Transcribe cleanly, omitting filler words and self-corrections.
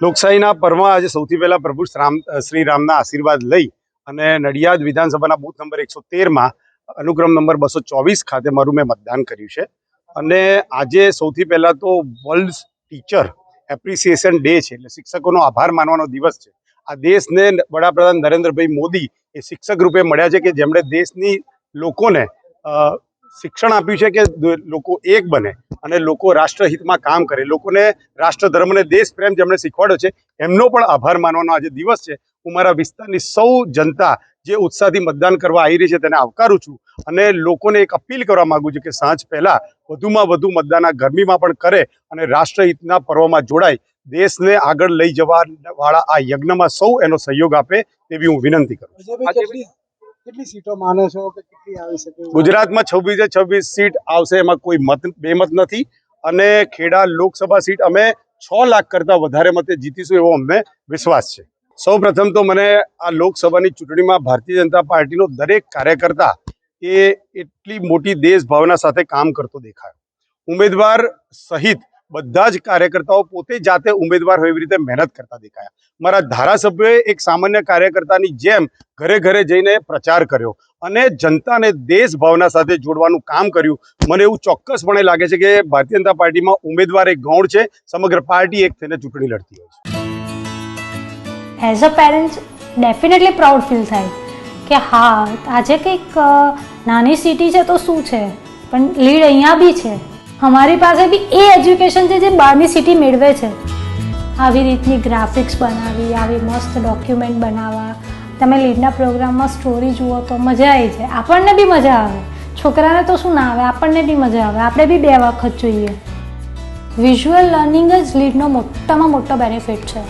લોકશાહીના પર્વમાં આજે સૌથી પહેલા પ્રભુ શ્રી રામના આશીર્વાદ લઈ અને નડિયાદ વિધાનસભાના બૂથ નંબર 113માં અનુક્રમ નંબર 224 ખાતે મારું મેં મતદાન કર્યું છે. અને આજે સૌથી પહેલા તો વર્લ્ડ ટીચર એપ્રિસિએશન ડે છે, એટલે શિક્ષકોનો આભાર માનવાનો દિવસ છે. આ દેશને વડાપ્રધાન નરેન્દ્રભાઈ મોદી એ શિક્ષક રૂપે મળ્યા છે કે જેમણે દેશની લોકોને શિક્ષણ આપ્યું છે કે લોકો એક બને અને લોકો રાષ્ટ્રહિતમાં કામ કરે, લોકોને રાષ્ટ્ર ધર્મને દેશ પ્રેમ જેમણે શીખવાડ્યો છે એમનો પણ આભાર માનવાનો આજે દિવસ છે. હું મારા વિસ્તારની સૌ જનતા જે ઉત્સાહથી મતદાન કરવા આવી રહી છે તેને આવકારું છું અને લોકોને એક અપીલ કરવા માંગુ છું કે સાંજ પહેલા વધુમાં વધુ મતદાન આ ગરમીમાં પણ કરે અને રાષ્ટ્રહિતના પર્વમાં જોડાય, દેશને આગળ લઈ જવા વાળા આ યજ્ઞમાં સૌ એનો સહયોગ આપે તેવી હું વિનંતી કરું છું. કેટલી સીટો માનો છો કે કેટલી આવી શકે? ગુજરાતમાં 26 સીટ આવશે, એમાં કોઈ બેમત નથી. અને ખેડા લોકસભા સીટ અમે 6 લાખ કરતાં વધારે મતે જીતીશું એવો અમને વિશ્વાસ છે. સૌ પ્રથમ તો મને આ લોકસભાની ચૂંટણીમાં ભારતીય જનતા પાર્ટીનો દરેક કાર્યકર્તા એ એટલી મોટી દેશ ભાવના સાથે કામ કરતો દેખાયો. ઉમેદવાર સહિત બધા જ કાર્યકર્તાઓ પોતે જાતે ઉમેદવાર હોય એવી રીતે મહેનત કરતા દેખાયા. મારા ધારાસભ્યોએ એક સામાન્ય કાર્યકર્તાની જેમ ઘરે ઘરે જઈને પ્રચાર કર્યો અને જનતાને દેશ ભાવના સાથે જોડવાનું કામ કર્યું. મને એવું ચોક્કસપણે લાગે છે કે ભારતીય જનતા પાર્ટીમાં ઉમેદવાર એક ગૌણ છે, સમગ્ર પાર્ટી એક થઈને ચૂંટણી લડતી હોય છે. As a parents definitely proud feel થાય કે હા, આજે કંઈક નાની સિટી છે તો શું છે, પણ લીડ અહીંયા બી છે. અમારી પાસે બી એ એજ્યુકેશન છે જે બહારની સિટી મેળવે છે. આવી રીતની ગ્રાફિક્સ બનાવી, આવી મસ્ત ડોક્યુમેન્ટ બનાવવા, તમે લીડના પ્રોગ્રામમાં સ્ટોરી જુઓ તો મજા આવી જાય. આપણને બી મજા આવે, છોકરાને તો શું ના આવે, આપણને બી મજા આવે. આપણે બી 2 વખત જોઈએ. વિઝ્યુઅલ લર્નિંગ જ લીડનો મોટામાં મોટો બેનિફિટ છે.